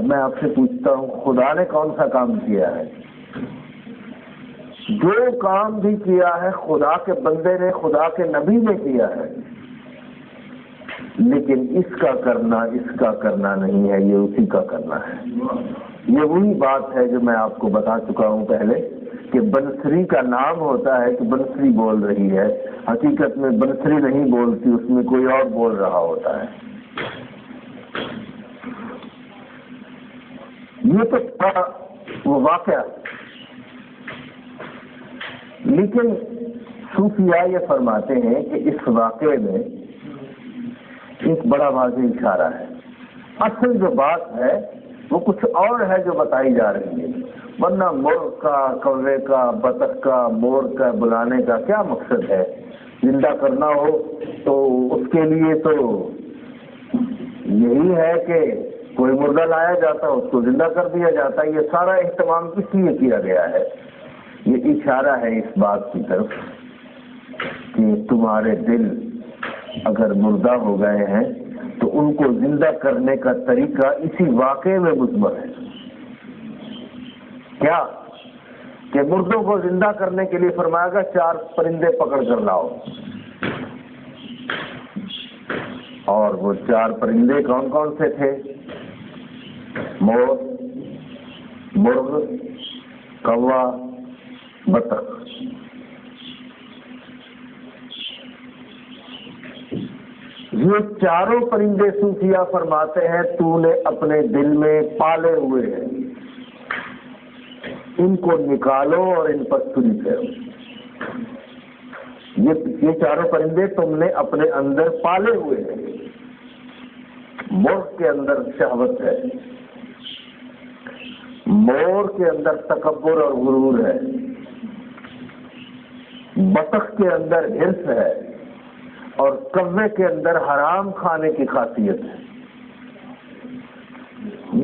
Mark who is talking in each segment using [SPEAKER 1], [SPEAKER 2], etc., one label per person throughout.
[SPEAKER 1] اب میں آپ سے پوچھتا ہوں، خدا نے کون سا کام کیا ہے؟ جو کام بھی کیا ہے خدا کے بندے نے، خدا کے نبی نے کیا ہے، لیکن اس کا کرنا نہیں ہے، یہ اسی کا کرنا ہے۔ یہ وہی بات ہے جو میں آپ کو بتا چکا ہوں پہلے کہ بنسری کا نام ہوتا ہے کہ بنسری بول رہی ہے، حقیقت میں بنسری نہیں بولتی، اس میں کوئی اور بول رہا ہوتا ہے۔ یہ تو تھا وہ واقعہ، لیکن صوفیاء یہ فرماتے ہیں کہ اس واقعے میں ایک بڑا واضح اشارہ ہے، اصل جو بات ہے وہ کچھ اور ہے جو بتائی جا رہی ہے، ورنہ مرغ کا، کوے کا، بطخ کا، مور کا بلانے کا کیا مقصد ہے؟ زندہ کرنا ہو تو اس کے لیے تو یہی ہے کہ کوئی مردہ لایا جاتا، اس کو زندہ کر دیا جاتا۔ یہ سارا اہتمام کس لیے کیا گیا ہے؟ یہ اشارہ ہے اس بات کی طرف کہ تمہارے دل اگر مردہ ہو گئے ہیں تو ان کو زندہ کرنے کا طریقہ اسی واقعے میں مضمر ہے۔ کیا کہ مردوں کو زندہ کرنے کے لیے فرمایا گا 4 پرندے پکڑ کر لاؤ، اور وہ 4 پرندے کون کون سے تھے؟ مور، مرغ، کوا، بطخ۔ یہ چاروں پرندے صوفیاء فرماتے ہیں تو نے اپنے دل میں پالے ہوئے ہیں، ان کو نکالو اور ان پر چھری پھیرو۔ یہ چاروں پرندے تم نے اپنے اندر پالے ہوئے ہیں۔ مرغ کے اندر شہوت ہے، مور کے اندر تکبر اور غرور ہے، بطخ کے اندر حرص ہے، اور کوے کے اندر حرام کھانے کی خاصیت ہے۔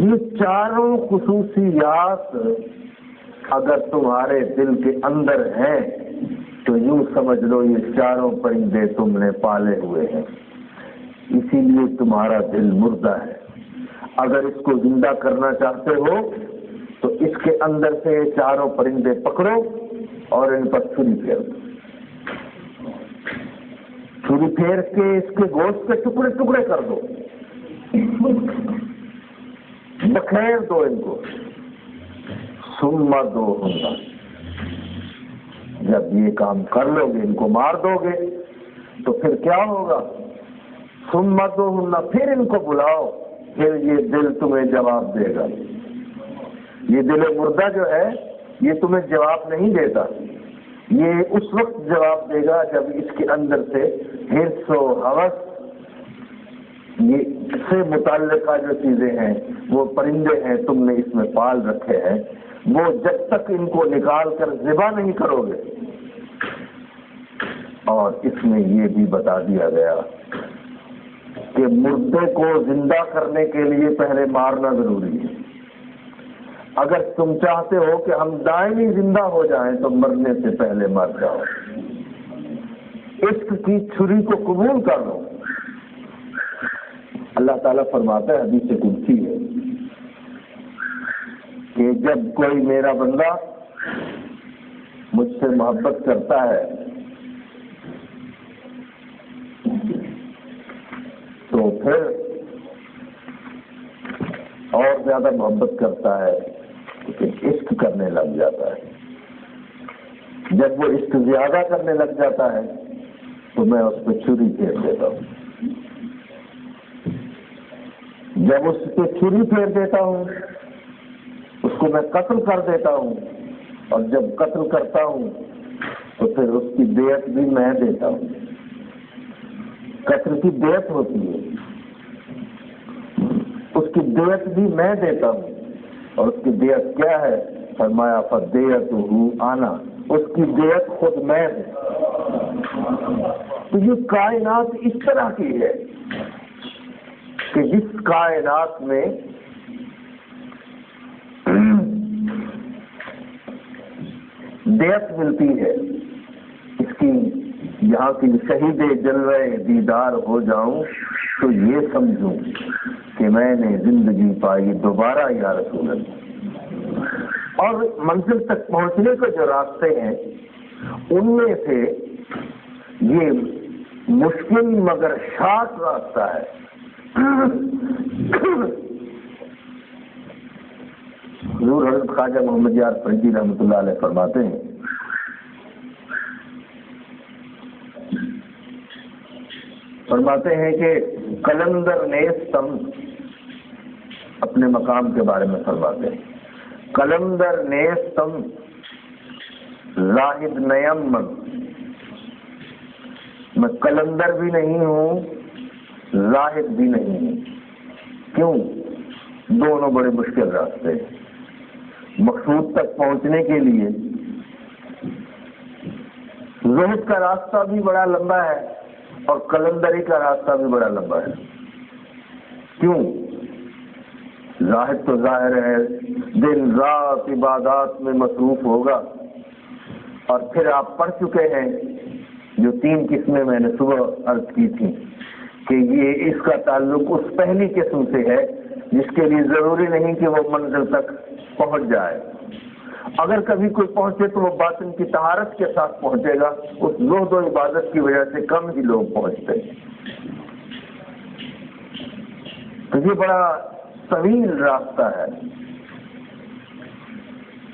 [SPEAKER 1] یہ چاروں خصوصیات اگر تمہارے دل کے اندر ہیں تو یوں سمجھ لو یہ چاروں پرندے تم نے پالے ہوئے ہیں، اسی لیے تمہارا دل مردہ ہے۔ اگر اس کو زندہ کرنا چاہتے ہو تو اس کے اندر سے یہ چاروں پرندے پکڑو اور ان پر چھری پھیر دو، چھری پھیر کے اس کے گوشت کے ٹکڑے ٹکڑے کر دو، بکھیر دو ان کو، ثم دوہن۔ جب یہ کام کر لو گے، ان کو مار دو گے تو پھر کیا ہوگا؟ ثم دوہن، پھر ان کو بلاؤ، پھر یہ دل تمہیں جواب دے گا۔ یہ دل مردہ جو ہے یہ تمہیں جواب نہیں دیتا، یہ اس وقت جواب دے گا جب اس کے اندر سے حرص و ہوس یہ سے متعلقہ جو چیزیں ہیں، وہ پرندے ہیں تم نے اس میں پال رکھے ہیں، وہ جب تک ان کو نکال کر ذبح نہیں کرو گے۔ اور اس میں یہ بھی بتا دیا گیا کہ مردے کو زندہ کرنے کے لیے پہلے مارنا ضروری ہے۔ اگر تم چاہتے ہو کہ ہم دائمی زندہ ہو جائیں تو مرنے سے پہلے مر جاؤ، عشق کی چھری کو قبول کر لو۔ اللہ تعالیٰ فرماتا ہے، حدیث قدسی ہے کہ جب کوئی میرا بندہ مجھ سے محبت کرتا ہے تو پھر اور زیادہ محبت کرتا ہے، عشق کرنے لگ جاتا ہے۔ جب وہ عشق زیادہ کرنے لگ جاتا ہے تو میں اس پہ چھری پھیر دیتا ہوں۔ جب اس پہ چھری پھیر دیتا ہوں اس کو میں قتل کر دیتا ہوں، اور جب قتل کرتا ہوں تو پھر اس کی دیت بھی میں دیتا ہوں۔ قتل کی دیت ہوتی ہے، اس کی دیت بھی میں دیتا ہوں، اور اس کی دیت کیا ہے؟ فرمایا فدیتہ انا، اس کی دیت خود میں ہوں۔ تو یہ کائنات اس طرح کی ہے کہ جس کائنات میں دیت ملتی ہے، اس کی یہاں کی شہید جلوہ دیدار ہو جاؤں تو یہ سمجھوں کہ میں نے زندگی پائی دوبارہ یا رسول اللہ۔ اور منزل تک پہنچنے کے جو راستے ہیں ان میں سے یہ مشکل مگر شارٹ راستہ ہے۔ حضور حضرت خواجہ محمد یار فریدی رحمۃ اللہ علیہ فرماتے ہیں کہ قلندر نیستم، اپنے مقام کے بارے میں فرماتے ہیں، قلندر نیستم زاہد نیم، میں قلندر بھی نہیں ہوں زاہد بھی نہیں ہوں۔ کیوں؟ دونوں بڑے مشکل راستے ہیں۔ مقصود تک پہنچنے کے لیے زہد کا راستہ بھی بڑا لمبا ہے اور قلندری کا راستہ بھی بڑا لمبا ہے۔ کیوں؟ زاہد تو ظاہر ہے دن رات عبادات میں مصروف ہوگا، اور پھر آپ پڑھ چکے ہیں جو 3 قسمیں میں نے صبح عرض کی تھی کہ یہ اس کا تعلق اس پہلی قسم سے ہے جس کے لیے ضروری نہیں کہ وہ منزل تک پہنچ جائے، اگر کبھی کوئی پہنچے تو وہ باطن کی طہارت کے ساتھ پہنچے گا، اس زہد و عبادت کی وجہ سے کم ہی لوگ پہنچتے ہیں۔ تو یہ بڑا طویل راستہ ہے،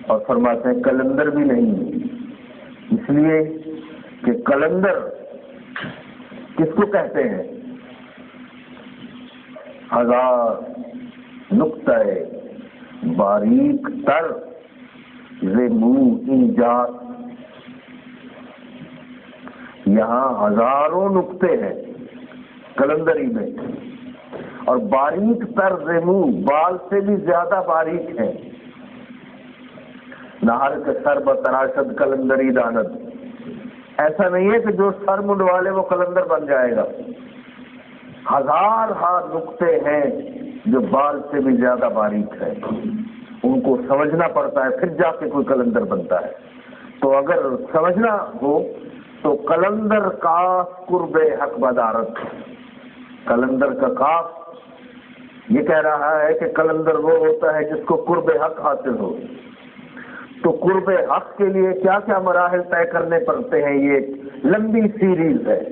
[SPEAKER 1] اور فرماتے ہیں قلندر بھی نہیں، اس لیے کہ قلندر کس کو کہتے ہیں؟ ہزار نقطہ باریک تر زمو ایجاد، یہاں ہزاروں نقطے ہیں قلندری میں، اور باریک تر زمو بال سے بھی زیادہ باریک ہیں۔ نہر کے سر بتراشد قلندری داند، ایسا نہیں ہے کہ جو سر منڈوا لے وہ قلندر بن جائے گا، ہزار نقطے ہیں جو بال سے بھی زیادہ باریک ہیں، ان کو سمجھنا پڑتا ہے پھر جا کے کوئی قلندر بنتا ہے۔ تو اگر سمجھنا ہو تو قلندر کاف قرب حق بدارت، قلندر کا کاف یہ کہہ رہا ہے کہ قلندر وہ ہوتا ہے جس کو قرب حق حاصل ہو۔ تو قرب حق کے لیے کیا کیا مراحل طے کرنے پڑتے ہیں، یہ ایک لمبی سیریز ہے۔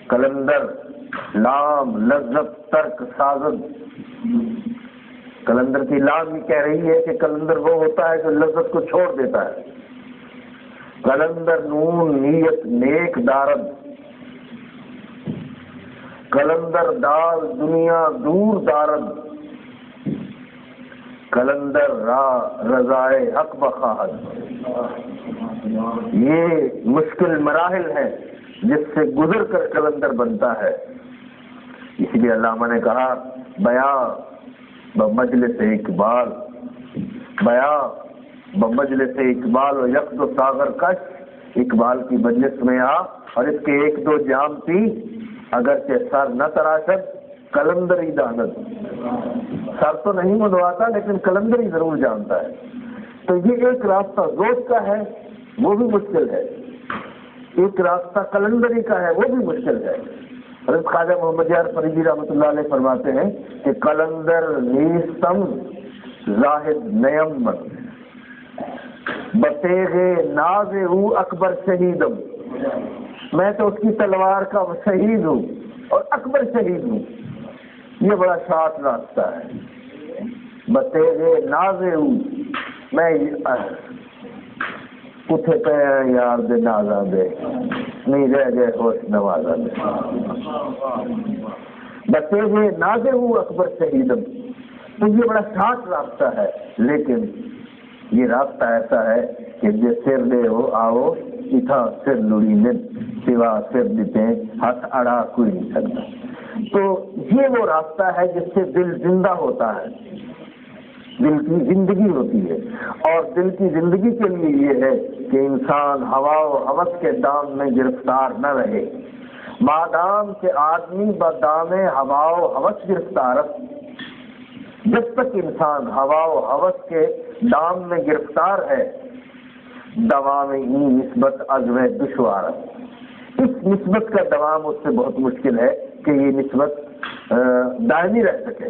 [SPEAKER 1] قلندر لام لذت ترک سازد، قلندر کی لام یہ کہہ رہی ہے کہ قلندر وہ ہوتا ہے جو لذت کو چھوڑ دیتا ہے۔ قلندر نون نیت نیک دارد، قلندر دال دنیا دور دارد، قلندر را رضائے حق بخواہد۔ یہ مشکل مراحل ہیں جس سے گزر کر قلندر بنتا ہے۔ اس لیے علامہ نے کہا بیاں بمجلس اقبال، بیاں بمجلس اقبال و یقد و ساغر کش، اقبال کی مجلس میں آ اور اس کے 1-2 جام پی، اگرچہ سر نہ تراشد قلندری داند، سر تو نہیں منڈواتا لیکن قلندری ضرور جانتا ہے۔ تو یہ ایک راستہ زہد کا ہے وہ بھی مشکل ہے، ایک راستہ قلندری کا ہے وہ بھی مشکل ہے۔ حضرت خواجہ محمد یار فریدی رحمۃ اللہ علیہ فرماتے ہیں کہ قلندر نیستم زاہد نیم، بتیغ ناز او اکبر شہیدم، میں تو اس کی تلوار کا شہید ہوں اور اکبر شہید ہوں۔ یہ بڑا شارٹ راستہ ہے۔ بتیغ ناز او، میں کتھے پہ یار دے نازاں دے نہیں رہ گئے ہوش نوازاں دے، بتیغ ناز او اکبر شہیدم۔ تو یہ بڑا شارٹ راستہ ہے، لیکن یہ راستہ ایسا ہے کہ جو سر دے ہو آؤ اتھا سر لڑی نے سوا سر دیتے ہاتھ اڑا کوئی نہیں سکتا۔ تو یہ وہ راستہ ہے جس سے دل زندہ ہوتا ہے، دل کی زندگی ہوتی ہے، اور دل کی زندگی کے لیے یہ ہے کہ انسان ہوا و ہوس کے دام میں گرفتار نہ رہے۔ مادام کہ آدمی بدام ہوا و ہوس گرفتار، جب تک انسان ہوا و ہوس کے دام میں گرفتار ہے، دوام ہی نسبت عزم دشوار، اس نسبت کا دوام اس سے بہت مشکل ہے کہ یہ نسبت دائمی رہ سکے.